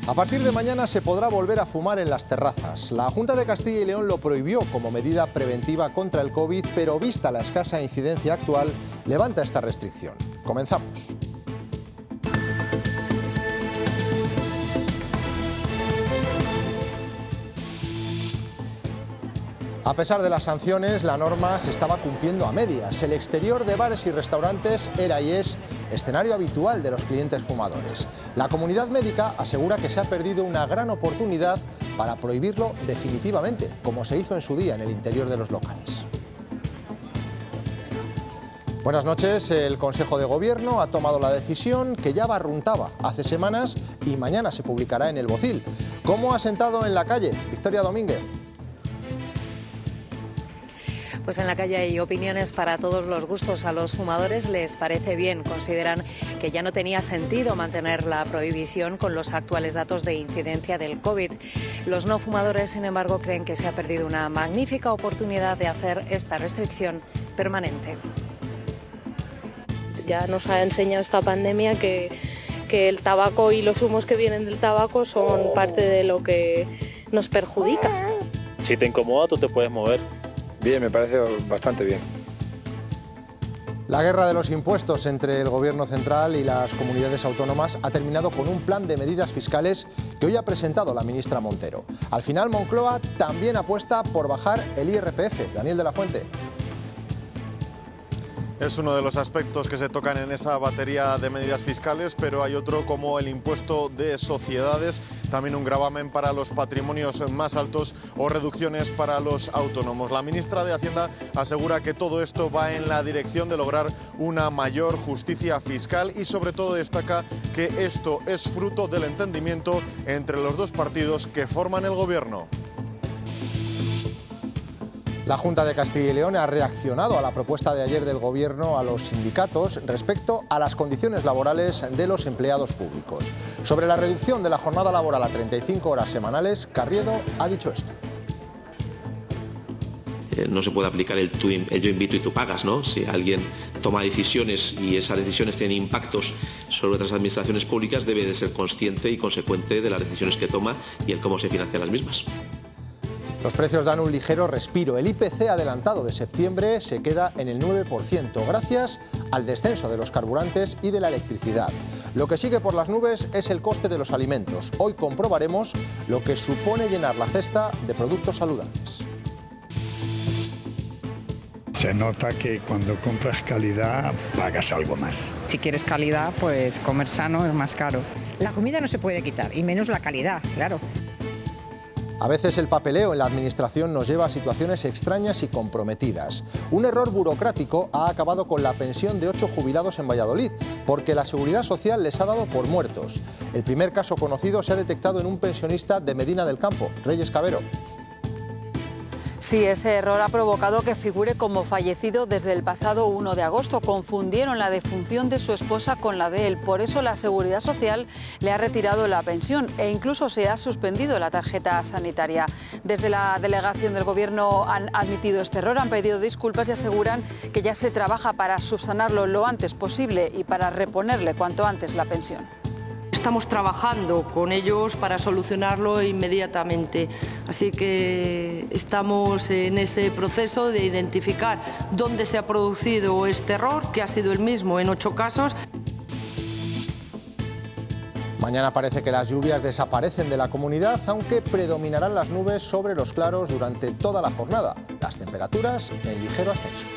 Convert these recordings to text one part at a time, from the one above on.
A partir de mañana se podrá volver a fumar en las terrazas. La Junta de Castilla y León lo prohibió como medida preventiva contra el COVID, pero vista la escasa incidencia actual, levanta esta restricción. Comenzamos. A pesar de las sanciones, la norma se estaba cumpliendo a medias. El exterior de bares y restaurantes era y es escenario habitual de los clientes fumadores. La comunidad médica asegura que se ha perdido una gran oportunidad para prohibirlo definitivamente, como se hizo en su día en el interior de los locales. Buenas noches. El Consejo de Gobierno ha tomado la decisión que ya barruntaba hace semanas y mañana se publicará en El Bocil. ¿Cómo ha sentado en la calle? Victoria Domínguez. Pues en la calle hay opiniones para todos los gustos. A los fumadores les parece bien, consideran que ya no tenía sentido mantener la prohibición con los actuales datos de incidencia del COVID. Los no fumadores, sin embargo, creen que se ha perdido una magnífica oportunidad de hacer esta restricción permanente. Ya nos ha enseñado esta pandemia que el tabaco y los humos que vienen del tabaco son parte de lo que nos perjudica. Si te incomoda, tú te puedes mover. Bien, me parece bastante bien. La guerra de los impuestos entre el Gobierno central y las comunidades autónomas ha terminado con un plan de medidas fiscales que hoy ha presentado la ministra Montero. Al final, Moncloa también apuesta por bajar el IRPF. Daniel de la Fuente. Es uno de los aspectos que se tocan en esa batería de medidas fiscales, pero hay otro como el impuesto de sociedades, también un gravamen para los patrimonios más altos o reducciones para los autónomos. La ministra de Hacienda asegura que todo esto va en la dirección de lograr una mayor justicia fiscal y sobre todo destaca que esto es fruto del entendimiento entre los dos partidos que forman el gobierno. La Junta de Castilla y León ha reaccionado a la propuesta de ayer del Gobierno a los sindicatos respecto a las condiciones laborales de los empleados públicos. Sobre la reducción de la jornada laboral a 35 horas semanales, Carriedo ha dicho esto. No se puede aplicar el yo invito y tú pagas, ¿no? Si alguien toma decisiones y esas decisiones tienen impactos sobre otras administraciones públicas, debe de ser consciente y consecuente de las decisiones que toma y el cómo se financian las mismas. Los precios dan un ligero respiro. El IPC adelantado de septiembre se queda en el 9% gracias al descenso de los carburantes y de la electricidad. Lo que sigue por las nubes es el coste de los alimentos. Hoy comprobaremos lo que supone llenar la cesta de productos saludables. Se nota que cuando compras calidad pagas algo más. Si quieres calidad, pues comer sano es más caro. La comida no se puede quitar, y menos la calidad, claro. A veces el papeleo en la administración nos lleva a situaciones extrañas y comprometidas. Un error burocrático ha acabado con la pensión de 8 jubilados en Valladolid, porque la Seguridad Social les ha dado por muertos. El primer caso conocido se ha detectado en un pensionista de Medina del Campo, Reyes Cabero. Sí, ese error ha provocado que figure como fallecido desde el pasado 1 de agosto. Confundieron la defunción de su esposa con la de él. Por eso la Seguridad Social le ha retirado la pensión e incluso se ha suspendido la tarjeta sanitaria. Desde la delegación del Gobierno han admitido este error, han pedido disculpas y aseguran que ya se trabaja para subsanarlo lo antes posible y para reponerle cuanto antes la pensión. Estamos trabajando con ellos para solucionarlo inmediatamente, así que estamos en ese proceso de identificar dónde se ha producido este error, que ha sido el mismo en 8 casos. Mañana parece que las lluvias desaparecen de la comunidad, aunque predominarán las nubes sobre los claros durante toda la jornada. Las temperaturas en ligero ascenso.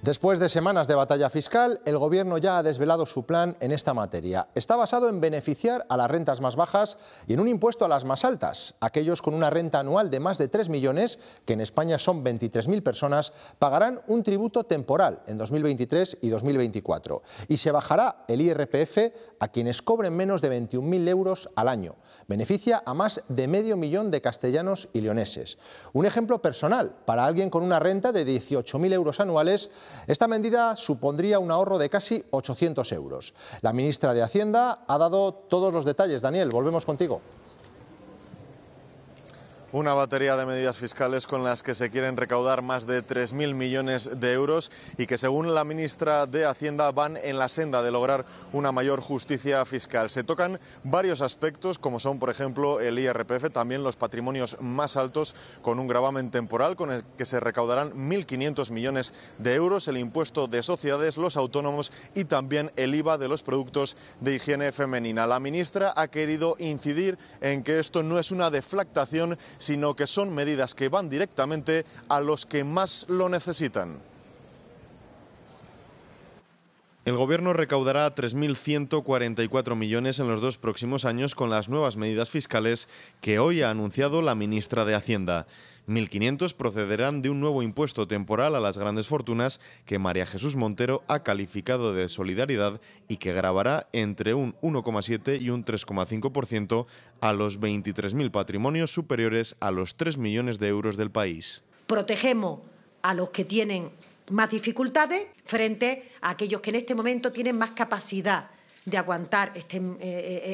Después de semanas de batalla fiscal, el Gobierno ya ha desvelado su plan en esta materia. Está basado en beneficiar a las rentas más bajas y en un impuesto a las más altas. Aquellos con una renta anual de más de 3 millones, que en España son 23.000 personas, pagarán un tributo temporal en 2023 y 2024. Y se bajará el IRPF a quienes cobren menos de 21.000 euros al año. Beneficia a más de medio millón de castellanos y leoneses. Un ejemplo personal, para alguien con una renta de 18.000 euros anuales, esta medida supondría un ahorro de casi 800 euros. La ministra de Hacienda ha dado todos los detalles. Daniel, volvemos contigo. Una batería de medidas fiscales con las que se quieren recaudar más de 3.000 millones de euros y que, según la ministra de Hacienda, van en la senda de lograr una mayor justicia fiscal. Se tocan varios aspectos, como son, por ejemplo, el IRPF, también los patrimonios más altos, con un gravamen temporal con el que se recaudarán 1.500 millones de euros, el impuesto de sociedades, los autónomos y también el IVA de los productos de higiene femenina. La ministra ha querido incidir en que esto no es una deflactación, sino que son medidas que van directamente a los que más lo necesitan. El Gobierno recaudará 3.144 millones en los 2 próximos años con las nuevas medidas fiscales que hoy ha anunciado la ministra de Hacienda. 1.500 procederán de un nuevo impuesto temporal a las grandes fortunas que María Jesús Montero ha calificado de solidaridad y que gravará entre un 1,7 y un 3,5% a los 23.000 patrimonios superiores a los 3 millones de euros del país. Protegemos a los que tienen más dificultades frente a aquellos que en este momento tienen más capacidad de aguantar este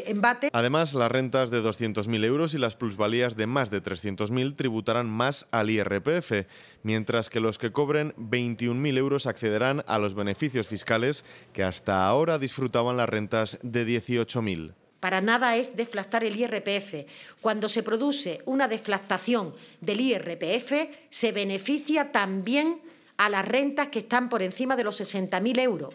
embate. Además, las rentas de 200.000 euros y las plusvalías de más de 300.000 tributarán más al IRPF, mientras que los que cobren 21.000 euros accederán a los beneficios fiscales que hasta ahora disfrutaban las rentas de 18.000. Para nada es deflactar el IRPF. Cuando se produce una deflactación del IRPF, se beneficia también a las rentas que están por encima de los 60.000 euros.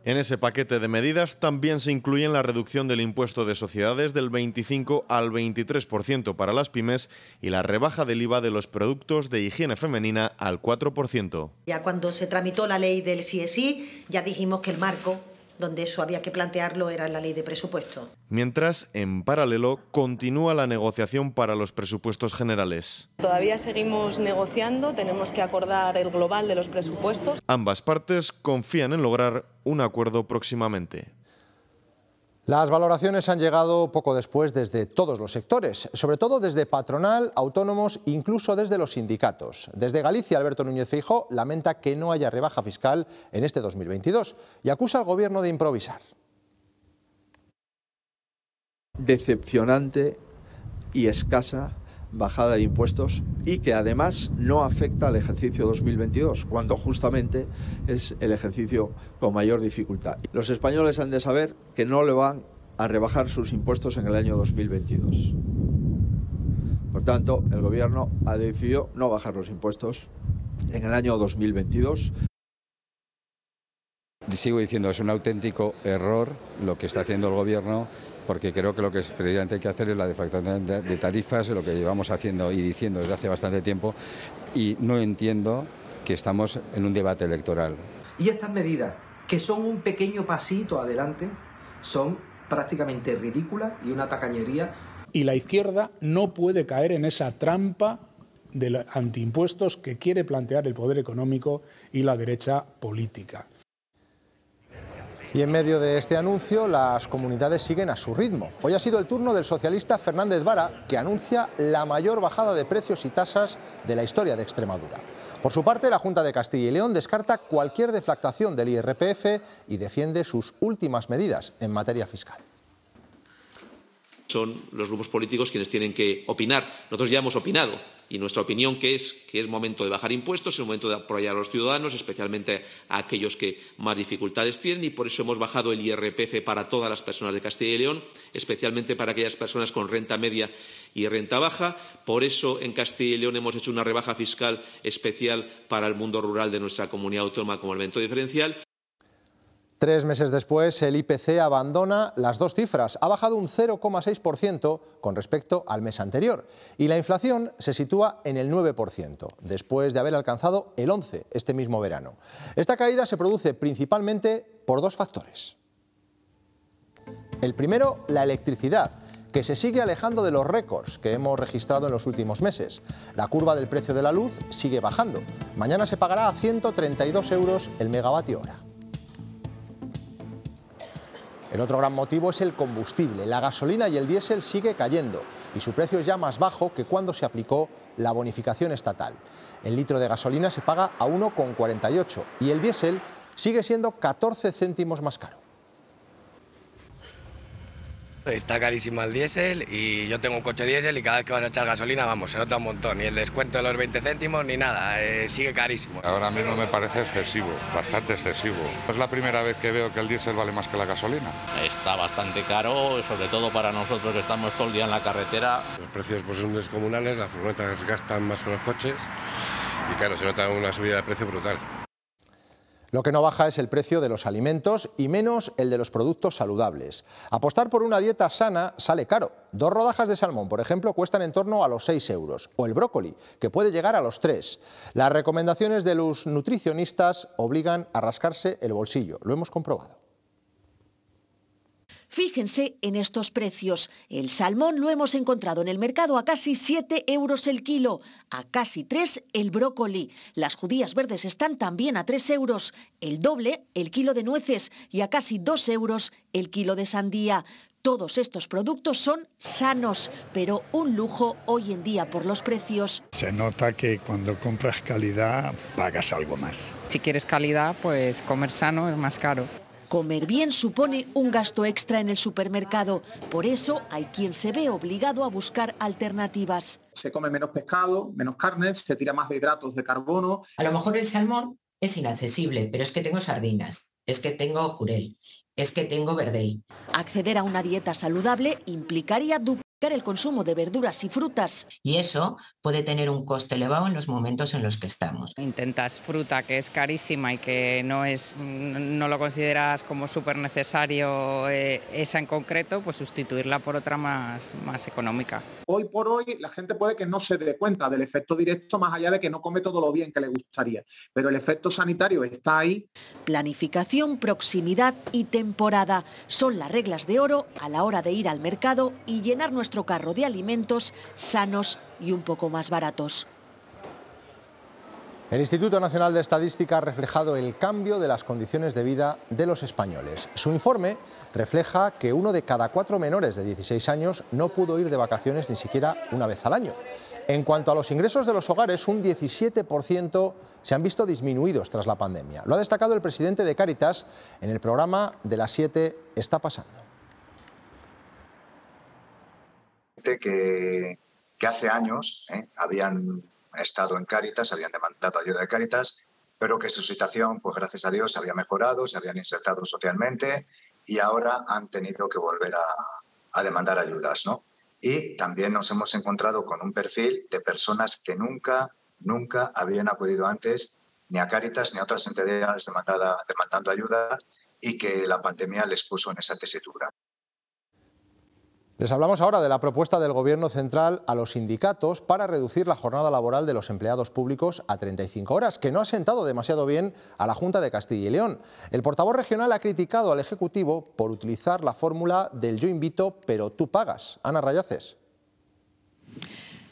En ese paquete de medidas también se incluyen la reducción del impuesto de sociedades del 25 al 23% para las pymes y la rebaja del IVA de los productos de higiene femenina al 4%. Ya cuando se tramitó la ley del sí, ya dijimos que el marco donde eso había que plantearlo era en la ley de presupuestos. Mientras, en paralelo, continúa la negociación para los presupuestos generales. Todavía seguimos negociando, tenemos que acordar el global de los presupuestos. Ambas partes confían en lograr un acuerdo próximamente. Las valoraciones han llegado poco después desde todos los sectores, sobre todo desde patronal, autónomos, incluso desde los sindicatos. Desde Galicia, Alberto Núñez Feijóo lamenta que no haya rebaja fiscal en este 2022 y acusa al Gobierno de improvisar. Decepcionante y escasa bajada de impuestos y que además no afecta al ejercicio 2022, cuando justamente es el ejercicio con mayor dificultad. Los españoles han de saber que no le van a rebajar sus impuestos en el año 2022. Por tanto, el Gobierno ha decidido no bajar los impuestos en el año 2022. Sigo diciendo, es un auténtico error lo que está haciendo el Gobierno, porque creo que lo que precisamente hay que hacer es la deflactación de tarifas, lo que llevamos haciendo y diciendo desde hace bastante tiempo, y no entiendo que estamos en un debate electoral. Y estas medidas, que son un pequeño pasito adelante, son prácticamente ridículas y una tacañería. Y la izquierda no puede caer en esa trampa de los antiimpuestos que quiere plantear el poder económico y la derecha política. Y en medio de este anuncio, las comunidades siguen a su ritmo. Hoy ha sido el turno del socialista Fernández Vara, que anuncia la mayor bajada de precios y tasas de la historia de Extremadura. Por su parte, la Junta de Castilla y León descarta cualquier deflactación del IRPF y defiende sus últimas medidas en materia fiscal. Son los grupos políticos quienes tienen que opinar. Nosotros ya hemos opinado y nuestra opinión que es momento de bajar impuestos, es momento de apoyar a los ciudadanos, especialmente a aquellos que más dificultades tienen, y por eso hemos bajado el IRPF para todas las personas de Castilla y León, especialmente para aquellas personas con renta media y renta baja. Por eso en Castilla y León hemos hecho una rebaja fiscal especial para el mundo rural de nuestra comunidad autónoma como elemento diferencial. 3 meses después, el IPC abandona las dos cifras. Ha bajado un 0,6% con respecto al mes anterior. Y la inflación se sitúa en el 9%, después de haber alcanzado el 11% este mismo verano. Esta caída se produce principalmente por dos factores. El primero, la electricidad, que se sigue alejando de los récords que hemos registrado en los últimos meses. La curva del precio de la luz sigue bajando. Mañana se pagará a 132 euros el megavatio hora. El otro gran motivo es el combustible. La gasolina y el diésel sigue cayendo y su precio es ya más bajo que cuando se aplicó la bonificación estatal. El litro de gasolina se paga a 1,48 y el diésel sigue siendo 14 céntimos más caro. Está carísimo el diésel y yo tengo un coche diésel y cada vez que vas a echar gasolina, vamos, se nota un montón. Ni el descuento de los 20 céntimos ni nada, sigue carísimo. Ahora mismo me parece excesivo, bastante excesivo. Es la primera vez que veo que el diésel vale más que la gasolina. Está bastante caro, sobre todo para nosotros que estamos todo el día en la carretera. Los precios pues son descomunales, las furgonetas gastan más que los coches y claro, se nota una subida de precio brutal. Lo que no baja es el precio de los alimentos y menos el de los productos saludables. Apostar por una dieta sana sale caro. 2 rodajas de salmón, por ejemplo, cuestan en torno a los 6 euros. O el brócoli, que puede llegar a los 3. Las recomendaciones de los nutricionistas obligan a rascarse el bolsillo. Lo hemos comprobado. Fíjense en estos precios. El salmón lo hemos encontrado en el mercado a casi 7 euros el kilo, a casi 3 el brócoli. Las judías verdes están también a 3 euros, el doble el kilo de nueces y a casi 2 euros el kilo de sandía. Todos estos productos son sanos, pero un lujo hoy en día por los precios. Se nota que cuando compras calidad pagas algo más. Si quieres calidad, pues comer sano es más caro. Comer bien supone un gasto extra en el supermercado. Por eso hay quien se ve obligado a buscar alternativas. Se come menos pescado, menos carne, se tira más de hidratos de carbono. A lo mejor el salmón es inaccesible, pero es que tengo sardinas, es que tengo jurel, es que tengo verdel. Acceder a una dieta saludable implicaría duplicar el consumo de verduras y frutas. Y eso puede tener un coste elevado en los momentos en los que estamos. Intentas fruta que es carísima y que no lo consideras como súper necesario esa en concreto, pues sustituirla por otra más económica. Hoy por hoy la gente puede que no se dé cuenta del efecto directo, más allá de que no come todo lo bien que le gustaría. Pero el efecto sanitario está ahí. Planificación, proximidad y temporada son las reglas de oro a la hora de ir al mercado y llenar nuestro carro de alimentos sanos y un poco más baratos. El Instituto Nacional de Estadística ha reflejado el cambio de las condiciones de vida de los españoles. Su informe refleja que 1 de cada 4 menores de 16 años no pudo ir de vacaciones ni siquiera una vez al año. En cuanto a los ingresos de los hogares, un 17% se han visto disminuidos tras la pandemia. Lo ha destacado el presidente de Cáritas en el programa de las 7 Está pasando. Que hace años habían estado en Cáritas, habían demandado ayuda de Cáritas, pero que su situación, pues gracias a Dios, había mejorado, se habían insertado socialmente y ahora han tenido que volver a demandar ayudas, ¿no? Y también nos hemos encontrado con un perfil de personas que nunca habían acudido antes ni a Cáritas ni a otras entidades demandando ayuda y que la pandemia les puso en esa tesitura. Les hablamos ahora de la propuesta del Gobierno central a los sindicatos para reducir la jornada laboral de los empleados públicos a 35 horas, que no ha sentado demasiado bien a la Junta de Castilla y León. El portavoz regional ha criticado al Ejecutivo por utilizar la fórmula del yo invito, pero tú pagas. Ana Rayaces.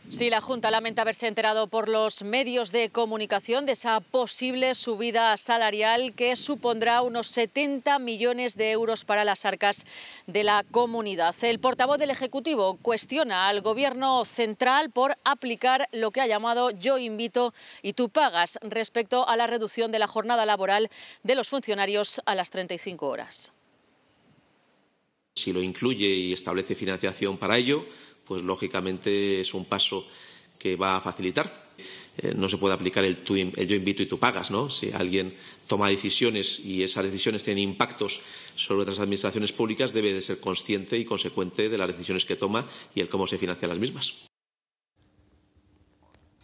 Sí, la Junta lamenta haberse enterado por los medios de comunicación de esa posible subida salarial que supondrá unos 70 millones de euros para las arcas de la comunidad. El portavoz del Ejecutivo cuestiona al Gobierno central por aplicar lo que ha llamado yo invito y tú pagas respecto a la reducción de la jornada laboral de los funcionarios a las 35 horas. Si lo incluye y establece financiación para ello, pues lógicamente es un paso que va a facilitar. No se puede aplicar el yo invito y tú pagas, ¿no? Si alguien toma decisiones y esas decisiones tienen impactos sobre otras administraciones públicas, debe de ser consciente y consecuente de las decisiones que toma y el cómo se financian las mismas.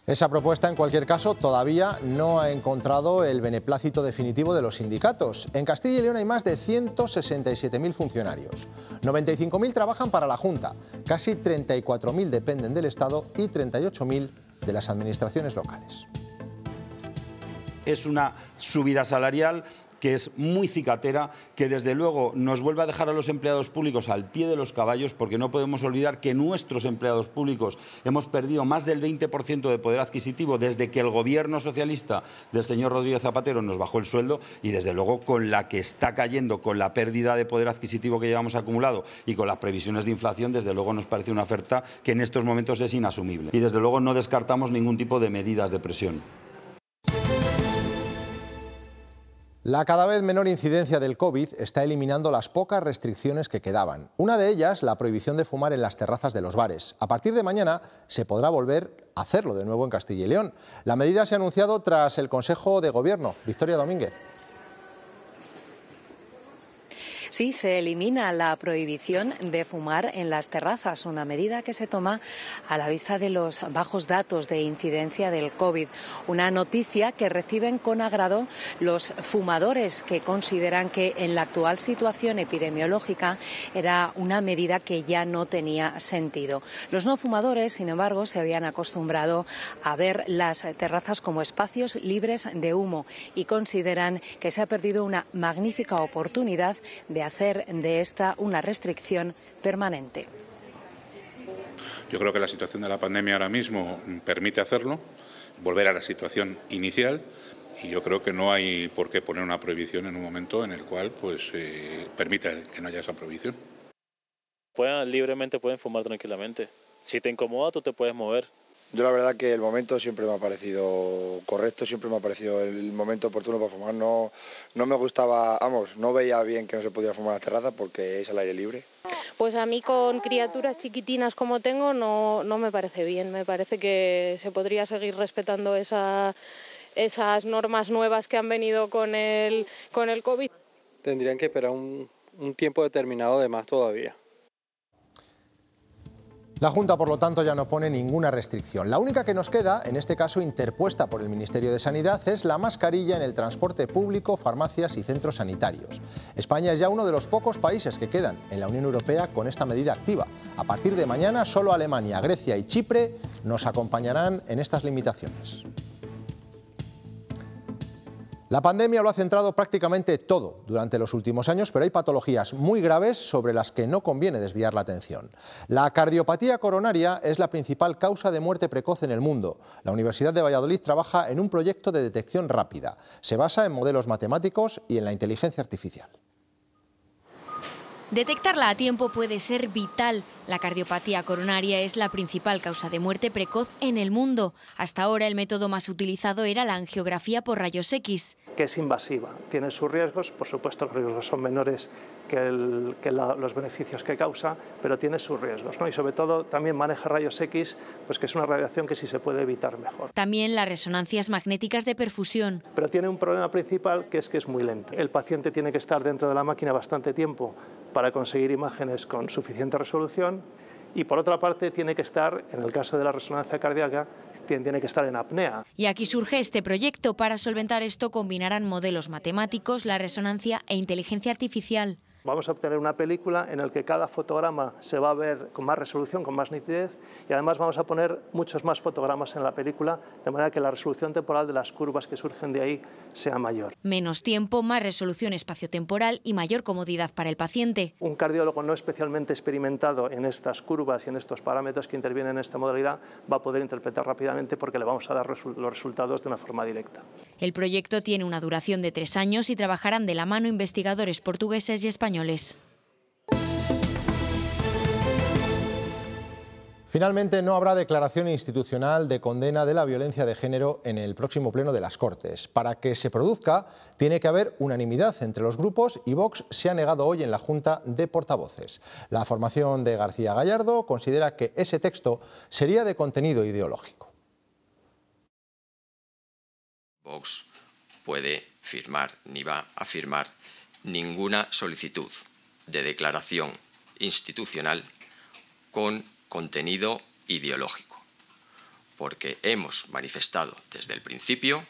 Esa propuesta, en cualquier caso, todavía no ha encontrado el beneplácito definitivo de los sindicatos. En Castilla y León hay más de 167.000 funcionarios. 95.000 trabajan para la Junta, casi 34.000 dependen del Estado y 38.000 de las administraciones locales. Es una subida salarial que es muy cicatera, que desde luego nos vuelve a dejar a los empleados públicos al pie de los caballos, porque no podemos olvidar que nuestros empleados públicos hemos perdido más del 20% de poder adquisitivo desde que el gobierno socialista del señor Rodríguez Zapatero nos bajó el sueldo, y desde luego con la que está cayendo, con la pérdida de poder adquisitivo que llevamos acumulado y con las previsiones de inflación, desde luego nos parece una oferta que en estos momentos es inasumible. Y desde luego no descartamos ningún tipo de medidas de presión. La cada vez menor incidencia del COVID está eliminando las pocas restricciones que quedaban. Una de ellas, la prohibición de fumar en las terrazas de los bares. A partir de mañana se podrá volver a hacerlo de nuevo en Castilla y León. La medida se ha anunciado tras el Consejo de Gobierno. Victoria Domínguez. Sí, se elimina la prohibición de fumar en las terrazas, una medida que se toma a la vista de los bajos datos de incidencia del COVID. Una noticia que reciben con agrado los fumadores, que consideran que en la actual situación epidemiológica era una medida que ya no tenía sentido. Los no fumadores, sin embargo, se habían acostumbrado a ver las terrazas como espacios libres de humo y consideran que se ha perdido una magnífica oportunidad de hacer de esta una restricción permanente. Yo creo que la situación de la pandemia ahora mismo permite hacerlo, volver a la situación inicial, y yo creo que no hay por qué poner una prohibición en un momento en el cual permita que no haya esa prohibición. Libremente pueden fumar tranquilamente. Si te incomoda, tú te puedes mover. Yo la verdad que el momento siempre me ha parecido correcto, siempre me ha parecido el momento oportuno para fumar. No me gustaba, no veía bien que no se pudiera fumar en la terraza porque es al aire libre. Pues a mí con criaturas chiquitinas como tengo no me parece bien. Me parece que se podría seguir respetando esas normas nuevas que han venido con el COVID. Tendrían que esperar un tiempo determinado de más todavía. La Junta, por lo tanto, ya no pone ninguna restricción. La única que nos queda, en este caso interpuesta por el Ministerio de Sanidad, es la mascarilla en el transporte público, farmacias y centros sanitarios. España es ya uno de los pocos países que quedan en la Unión Europea con esta medida activa. A partir de mañana, solo Alemania, Grecia y Chipre nos acompañarán en estas limitaciones. La pandemia lo ha centrado prácticamente todo durante los últimos años, pero hay patologías muy graves sobre las que no conviene desviar la atención. La cardiopatía coronaria es la principal causa de muerte precoz en el mundo. La Universidad de Valladolid trabaja en un proyecto de detección rápida. Se basa en modelos matemáticos y en la inteligencia artificial. Detectarla a tiempo puede ser vital. La cardiopatía coronaria es la principal causa de muerte precoz en el mundo. Hasta ahora el método más utilizado era la angiografía por rayos X. Que es invasiva, tiene sus riesgos, por supuesto los riesgos son menores que los beneficios que causa, pero tiene sus riesgos, ¿no? Y sobre todo también maneja rayos X, pues que es una radiación que sí se puede evitar mejor. También las resonancias magnéticas de perfusión. Pero tiene un problema principal que es muy lento. El paciente tiene que estar dentro de la máquina bastante tiempo para conseguir imágenes con suficiente resolución y por otra parte tiene que estar, en el caso de la resonancia cardíaca, tiene que estar en apnea. Y aquí surge este proyecto. Para solventar esto combinarán modelos matemáticos, la resonancia e inteligencia artificial. Vamos a obtener una película en la que cada fotograma se va a ver con más resolución, con más nitidez, y además vamos a poner muchos más fotogramas en la película, de manera que la resolución temporal de las curvas que surgen de ahí sea mayor. Menos tiempo, más resolución espaciotemporal y mayor comodidad para el paciente. Un cardiólogo no especialmente experimentado en estas curvas y en estos parámetros que intervienen en esta modalidad va a poder interpretar rápidamente porque le vamos a dar los resultados de una forma directa. El proyecto tiene una duración de 3 años y trabajarán de la mano investigadores portugueses y españoles. Finalmente, no habrá declaración institucional de condena de la violencia de género en el próximo pleno de las Cortes. Para que se produzca, tiene que haber unanimidad entre los grupos y Vox se ha negado hoy en la Junta de Portavoces. La formación de García Gallardo considera que ese texto sería de contenido ideológico. Vox puede firmar ni va a firmar ninguna solicitud de declaración institucional con contenido ideológico, porque hemos manifestado desde el principio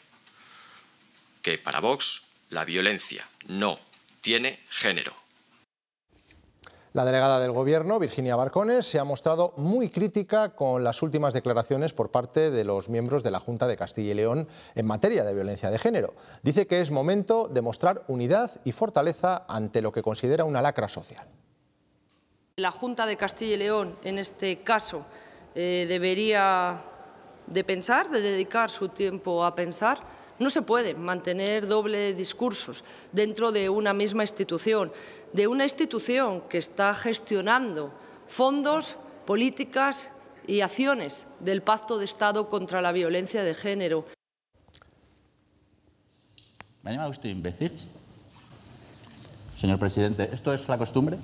que para Vox la violencia no tiene género. La delegada del Gobierno, Virginia Barcones, se ha mostrado muy crítica con las últimas declaraciones por parte de los miembros de la Junta de Castilla y León en materia de violencia de género. Dice que es momento de mostrar unidad y fortaleza ante lo que considera una lacra social. La Junta de Castilla y León, en este caso, debería de pensar, de dedicar su tiempo a pensar. No se puede mantener doble discursos dentro de una misma institución, de una institución que está gestionando fondos, políticas y acciones del Pacto de Estado contra la Violencia de Género. ¿Me ha llamado usted imbécil? Señor presidente, ¿esto es la costumbre?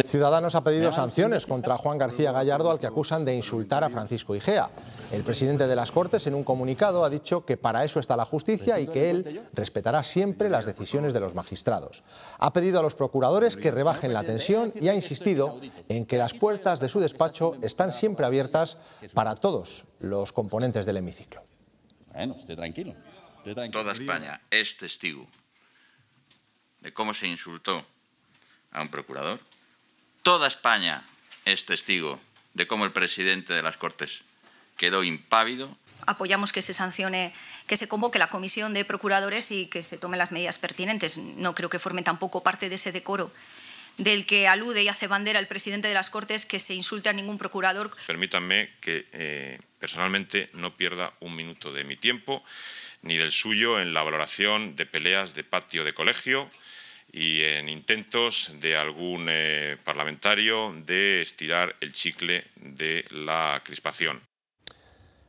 Ciudadanos ha pedido sanciones contra Juan García Gallardo, al que acusan de insultar a Francisco Igea. El presidente de las Cortes, en un comunicado, ha dicho que para eso está la justicia y que él respetará siempre las decisiones de los magistrados. Ha pedido a los procuradores que rebajen la tensión y ha insistido en que las puertas de su despacho están siempre abiertas para todos los componentes del hemiciclo. Bueno, esté tranquilo. Toda España es testigo de cómo se insultó a un procurador. Toda España es testigo de cómo el presidente de las Cortes quedó impávido. Apoyamos que se sancione, que se convoque la comisión de procuradores y que se tomen las medidas pertinentes. No creo que formen tampoco parte de ese decoro del que alude y hace bandera el presidente de las Cortes, que se insulte a ningún procurador. Permítanme que personalmente no pierda un minuto de mi tiempo ni del suyo en la valoración de peleas de patio de colegio y en intentos de algún parlamentario de estirar el chicle de la crispación.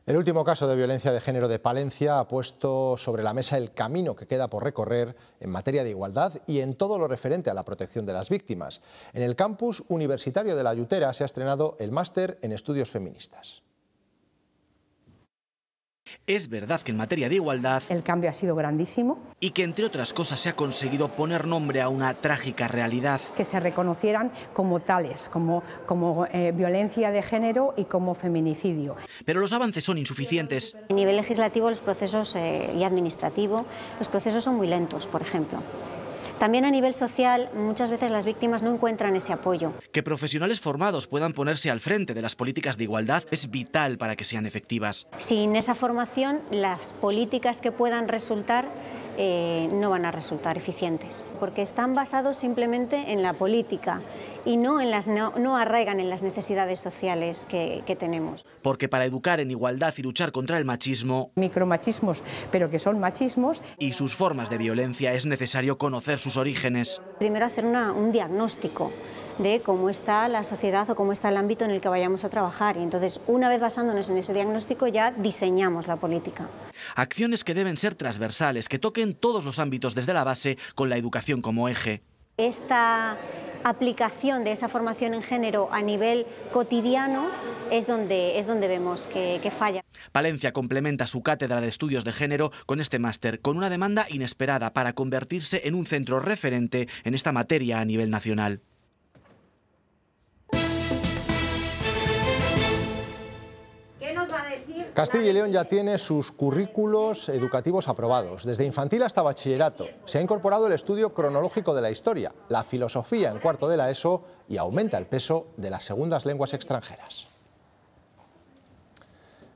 El último caso de violencia de género de Palencia ha puesto sobre la mesa el camino que queda por recorrer en materia de igualdad y en todo lo referente a la protección de las víctimas. En el campus universitario de La Yutera se ha estrenado el máster en estudios feministas. Es verdad que en materia de igualdad el cambio ha sido grandísimo y que entre otras cosas se ha conseguido poner nombre a una trágica realidad. Que se reconocieran como tales, como violencia de género y como feminicidio. Pero los avances son insuficientes. A nivel legislativo los procesos y administrativo, los procesos son muy lentos, por ejemplo. También a nivel social, muchas veces las víctimas no encuentran ese apoyo. Que profesionales formados puedan ponerse al frente de las políticas de igualdad es vital para que sean efectivas. Sin esa formación, las políticas que puedan resultar no van a resultar eficientes, porque están basados simplemente en la política y no arraigan en las necesidades sociales que tenemos. Porque para educar en igualdad y luchar contra el machismo, micromachismos, pero que son machismos, y sus formas de violencia, es necesario conocer sus orígenes. Primero hacer un diagnóstico de cómo está la sociedad o cómo está el ámbito en el que vayamos a trabajar. Y entonces, una vez basándonos en ese diagnóstico, ya diseñamos la política. Acciones que deben ser transversales, que toquen todos los ámbitos desde la base, con la educación como eje. Esta aplicación de esa formación en género a nivel cotidiano es donde vemos que falla. Palencia complementa su cátedra de estudios de género con este máster, con una demanda inesperada para convertirse en un centro referente en esta materia a nivel nacional. Castilla y León ya tiene sus currículos educativos aprobados. Desde infantil hasta bachillerato se ha incorporado el estudio cronológico de la historia, la filosofía en cuarto de la ESO y aumenta el peso de las segundas lenguas extranjeras.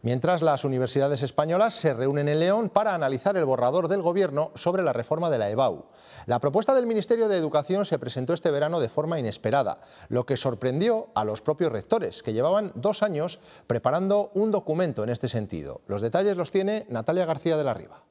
Mientras, las universidades españolas se reúnen en León para analizar el borrador del Gobierno sobre la reforma de la EBAU. La propuesta del Ministerio de Educación se presentó este verano de forma inesperada, lo que sorprendió a los propios rectores, que llevaban 2 años preparando un documento en este sentido. Los detalles los tiene Natalia García de la Riva.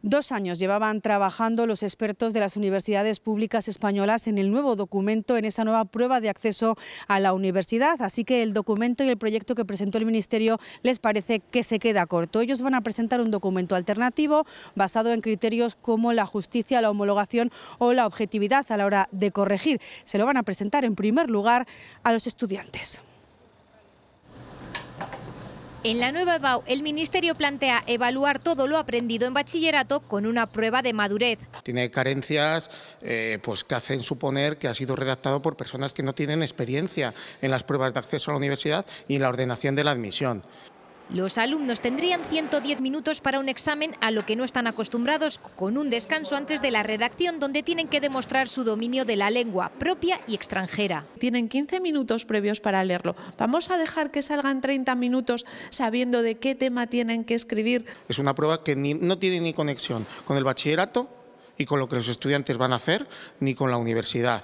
2 años llevaban trabajando los expertos de las universidades públicas españolas en el nuevo documento, en esa nueva prueba de acceso a la universidad. Así que el documento y el proyecto que presentó el Ministerio les parece que se queda corto. Ellos van a presentar un documento alternativo basado en criterios como la justicia, la homologación o la objetividad a la hora de corregir. Se lo van a presentar en primer lugar a los estudiantes. En la nueva EBAU, el Ministerio plantea evaluar todo lo aprendido en bachillerato con una prueba de madurez. Tiene carencias pues que hacen suponer que ha sido redactado por personas que no tienen experiencia en las pruebas de acceso a la universidad y en la ordenación de la admisión. Los alumnos tendrían 110 minutos para un examen a lo que no están acostumbrados, con un descanso antes de la redacción donde tienen que demostrar su dominio de la lengua propia y extranjera. Tienen 15 minutos previos para leerlo. ¿Vamos a dejar que salgan 30 minutos sabiendo de qué tema tienen que escribir? Es una prueba que no tiene ni conexión con el bachillerato y con lo que los estudiantes van a hacer, ni con la universidad.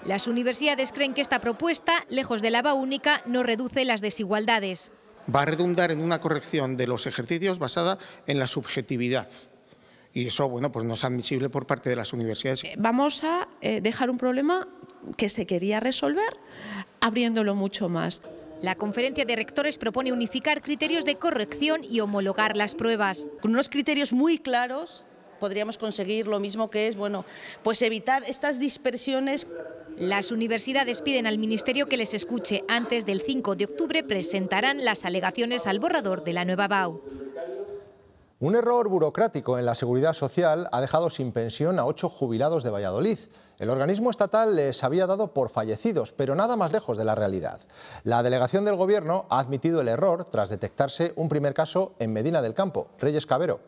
Las universidades creen que esta propuesta, lejos de la EBAU única, no reduce las desigualdades. Va a redundar en una corrección de los ejercicios basada en la subjetividad. Y eso, bueno, pues no es admisible por parte de las universidades. Vamos a dejar un problema que se quería resolver abriéndolo mucho más. La conferencia de rectores propone unificar criterios de corrección y homologar las pruebas. Con unos criterios muy claros podríamos conseguir lo mismo que es, pues evitar estas dispersiones. Las universidades piden al Ministerio que les escuche. Antes del 5 de octubre presentarán las alegaciones al borrador de la nueva BAU. Un error burocrático en la Seguridad Social ha dejado sin pensión a 8 jubilados de Valladolid. El organismo estatal les había dado por fallecidos, pero nada más lejos de la realidad. La delegación del Gobierno ha admitido el error tras detectarse un primer caso en Medina del Campo. Reyes Cabero.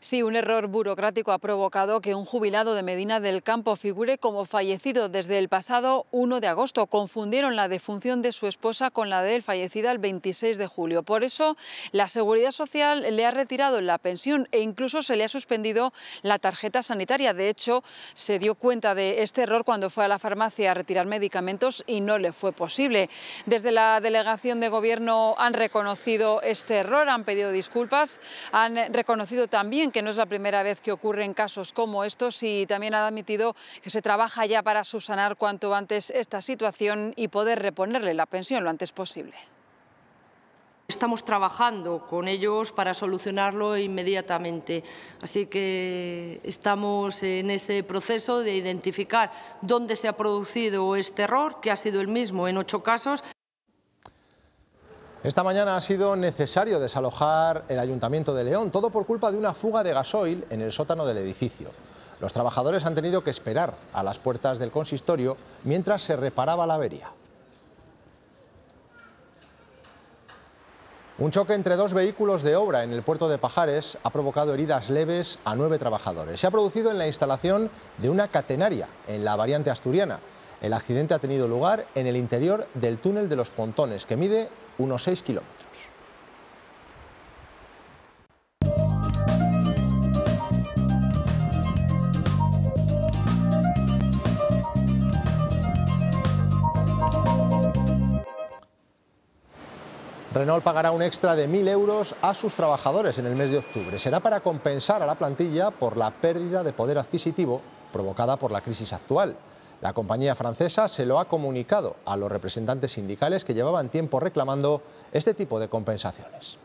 Sí, un error burocrático ha provocado que un jubilado de Medina del Campo figure como fallecido desde el pasado 1 de agosto. Confundieron la defunción de su esposa con la de él, fallecida el 26 de julio. Por eso, la Seguridad Social le ha retirado la pensión e incluso se le ha suspendido la tarjeta sanitaria. De hecho, se dio cuenta de este error cuando fue a la farmacia a retirar medicamentos y no le fue posible. Desde la Delegación de Gobierno han reconocido este error, han pedido disculpas, han reconocido también que no es la primera vez que ocurren casos como estos y también ha admitido que se trabaja ya para subsanar cuanto antes esta situación y poder reponerle la pensión lo antes posible. Estamos trabajando con ellos para solucionarlo inmediatamente, así que estamos en ese proceso de identificar dónde se ha producido este error, que ha sido el mismo en 8 casos. Esta mañana ha sido necesario desalojar el Ayuntamiento de León, todo por culpa de una fuga de gasoil en el sótano del edificio. Los trabajadores han tenido que esperar a las puertas del consistorio mientras se reparaba la avería. Un choque entre 2 vehículos de obra en el puerto de Pajares ha provocado heridas leves a 9 trabajadores. Se ha producido en la instalación de una catenaria en la variante asturiana. El accidente ha tenido lugar en el interior del túnel de los Pontones, que mide unos 6 kilómetros. Renault pagará un extra de 1.000 euros a sus trabajadores en el mes de octubre. Será para compensar a la plantilla por la pérdida de poder adquisitivo provocada por la crisis actual. La compañía francesa se lo ha comunicado a los representantes sindicales que llevaban tiempo reclamando este tipo de compensaciones.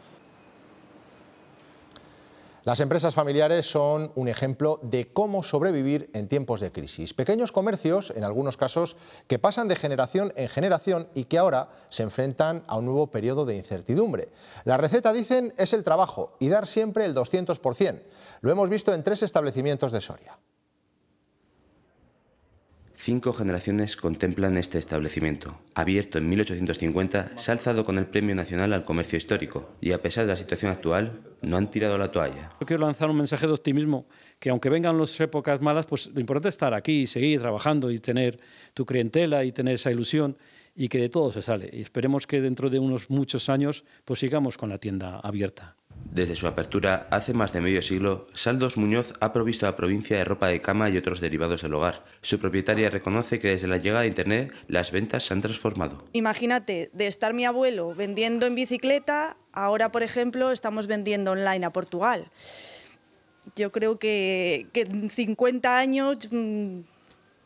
Las empresas familiares son un ejemplo de cómo sobrevivir en tiempos de crisis. Pequeños comercios, en algunos casos, que pasan de generación en generación y que ahora se enfrentan a un nuevo periodo de incertidumbre. La receta, dicen, es el trabajo y dar siempre el 200%. Lo hemos visto en 3 establecimientos de Soria. 5 generaciones contemplan este establecimiento. Abierto en 1850, se ha alzado con el Premio Nacional al Comercio Histórico y, a pesar de la situación actual, no han tirado la toalla. Yo quiero lanzar un mensaje de optimismo, que aunque vengan las épocas malas, pues lo importante es estar aquí y seguir trabajando y tener tu clientela y tener esa ilusión y que de todo se sale. Y esperemos que dentro de unos muchos años pues sigamos con la tienda abierta. Desde su apertura, hace más de medio siglo, Saldos Muñoz ha provisto a la provincia de ropa de cama y otros derivados del hogar. Su propietaria reconoce que desde la llegada de Internet las ventas se han transformado. Imagínate, de estar mi abuelo vendiendo en bicicleta, ahora, por ejemplo, estamos vendiendo online a Portugal. Yo creo que en 50 años,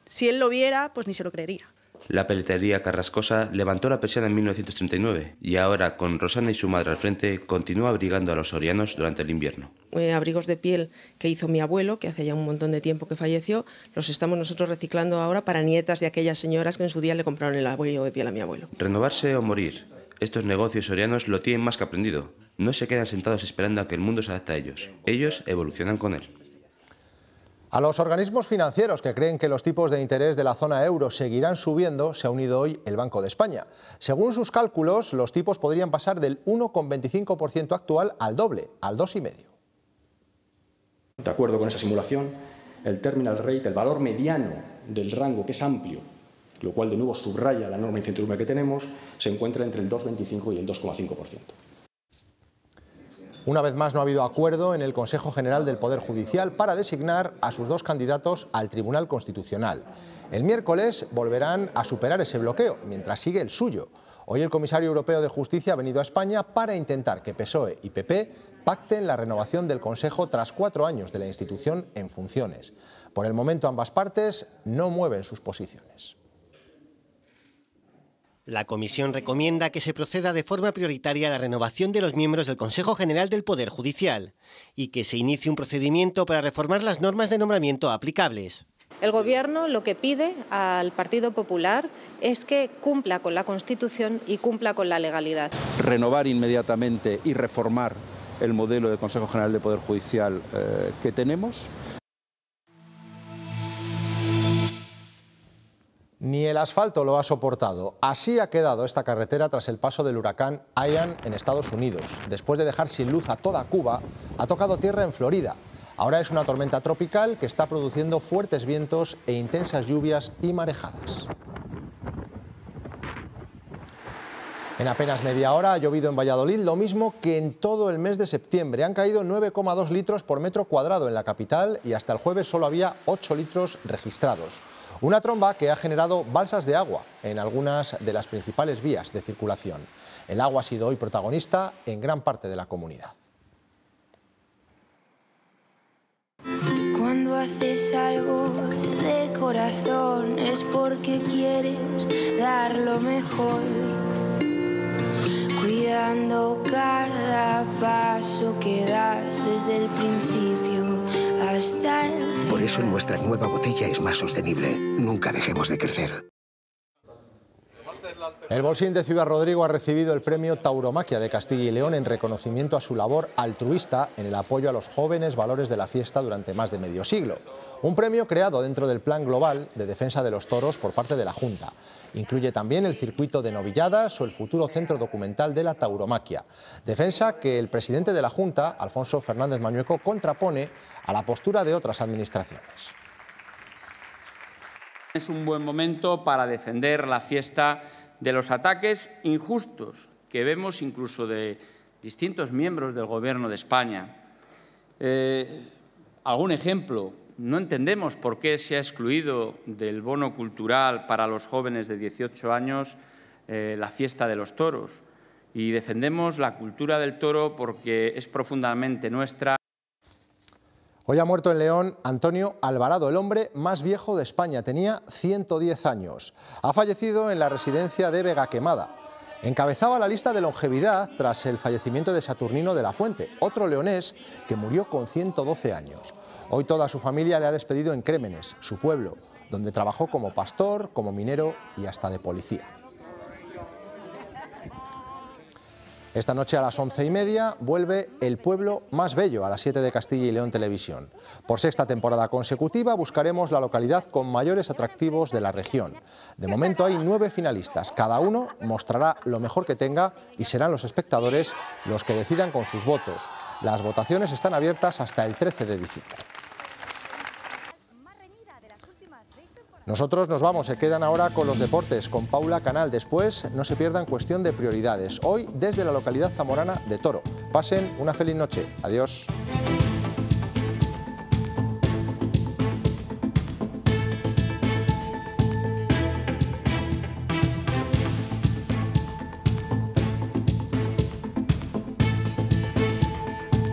si él lo viera, pues ni se lo creería. La peletería Carrascosa levantó la persiana en 1939 y ahora, con Rosana y su madre al frente, continúa abrigando a los sorianos durante el invierno. Abrigos de piel que hizo mi abuelo, que hace ya un montón de tiempo que falleció, los estamos nosotros reciclando ahora para nietas de aquellas señoras que en su día le compraron el abrigo de piel a mi abuelo. Renovarse o morir. Estos negocios sorianos lo tienen más que aprendido. No se quedan sentados esperando a que el mundo se adapte a ellos. Ellos evolucionan con él. A los organismos financieros que creen que los tipos de interés de la zona euro seguirán subiendo, se ha unido hoy el Banco de España. Según sus cálculos, los tipos podrían pasar del 1,25% actual al doble, al 2,5%. De acuerdo con esa simulación, el terminal rate, el valor mediano del rango, que es amplio, lo cual de nuevo subraya la enorme incertidumbre que tenemos, se encuentra entre el 2,25 y el 2,5%. Una vez más no ha habido acuerdo en el Consejo General del Poder Judicial para designar a sus 2 candidatos al Tribunal Constitucional. El miércoles volverán a superar ese bloqueo, mientras sigue el suyo. Hoy el comisario europeo de Justicia ha venido a España para intentar que PSOE y PP pacten la renovación del Consejo tras 4 años de la institución en funciones. Por el momento ambas partes no mueven sus posiciones. La comisión recomienda que se proceda de forma prioritaria a la renovación de los miembros del Consejo General del Poder Judicial y que se inicie un procedimiento para reformar las normas de nombramiento aplicables. El Gobierno lo que pide al Partido Popular es que cumpla con la Constitución y cumpla con la legalidad. Renovar inmediatamente y reformar el modelo de Consejo General del Poder Judicial que tenemos. Ni el asfalto lo ha soportado. Así ha quedado esta carretera tras el paso del huracán Ian en Estados Unidos. Después de dejar sin luz a toda Cuba, ha tocado tierra en Florida. Ahora es una tormenta tropical que está produciendo fuertes vientos e intensas lluvias y marejadas. En apenas media hora ha llovido en Valladolid lo mismo que en todo el mes de septiembre. Han caído 9,2 litros por metro cuadrado en la capital y hasta el jueves solo había 8 litros registrados. Una tromba que ha generado balsas de agua en algunas de las principales vías de circulación. El agua ha sido hoy protagonista en gran parte de la comunidad. Cuando haces algo de corazón es porque quieres dar lo mejor, cuidando cada paso que das desde el principio hasta el final. Por eso nuestra nueva botella es más sostenible. Nunca dejemos de crecer. El Bolsín de Ciudad Rodrigo ha recibido el premio Tauromaquia de Castilla y León en reconocimiento a su labor altruista en el apoyo a los jóvenes valores de la fiesta durante más de medio siglo. Un premio creado dentro del Plan Global de Defensa de los Toros por parte de la Junta. Incluye también el circuito de novilladas o el futuro centro documental de la tauromaquia. Defensa que el presidente de la Junta, Alfonso Fernández Mañueco, contrapone a la postura de otras administraciones. Es un buen momento para defender la fiesta de los ataques injustos que vemos incluso de distintos miembros del Gobierno de España. Algún ejemplo. No entendemos por qué se ha excluido del bono cultural para los jóvenes de 18 años la fiesta de los toros. Y defendemos la cultura del toro porque es profundamente nuestra. Hoy ha muerto en León Antonio Alvarado, el hombre más viejo de España. Tenía 110 años. Ha fallecido en la residencia de Vegaquemada. Encabezaba la lista de longevidad tras el fallecimiento de Saturnino de la Fuente, otro leonés que murió con 112 años. Hoy toda su familia le ha despedido en Crémenes, su pueblo, donde trabajó como pastor, como minero y hasta de policía. Esta noche a las 11:30 vuelve El Pueblo Más Bello a las 7 de Castilla y León Televisión. Por sexta temporada consecutiva buscaremos la localidad con mayores atractivos de la región. De momento hay 9 finalistas, cada uno mostrará lo mejor que tenga y serán los espectadores los que decidan con sus votos. Las votaciones están abiertas hasta el 13 de diciembre. Nosotros nos vamos, se quedan ahora con los deportes, con Paula Canal. Después no se pierdan Cuestión de Prioridades. Hoy desde la localidad zamorana de Toro. Pasen una feliz noche. Adiós.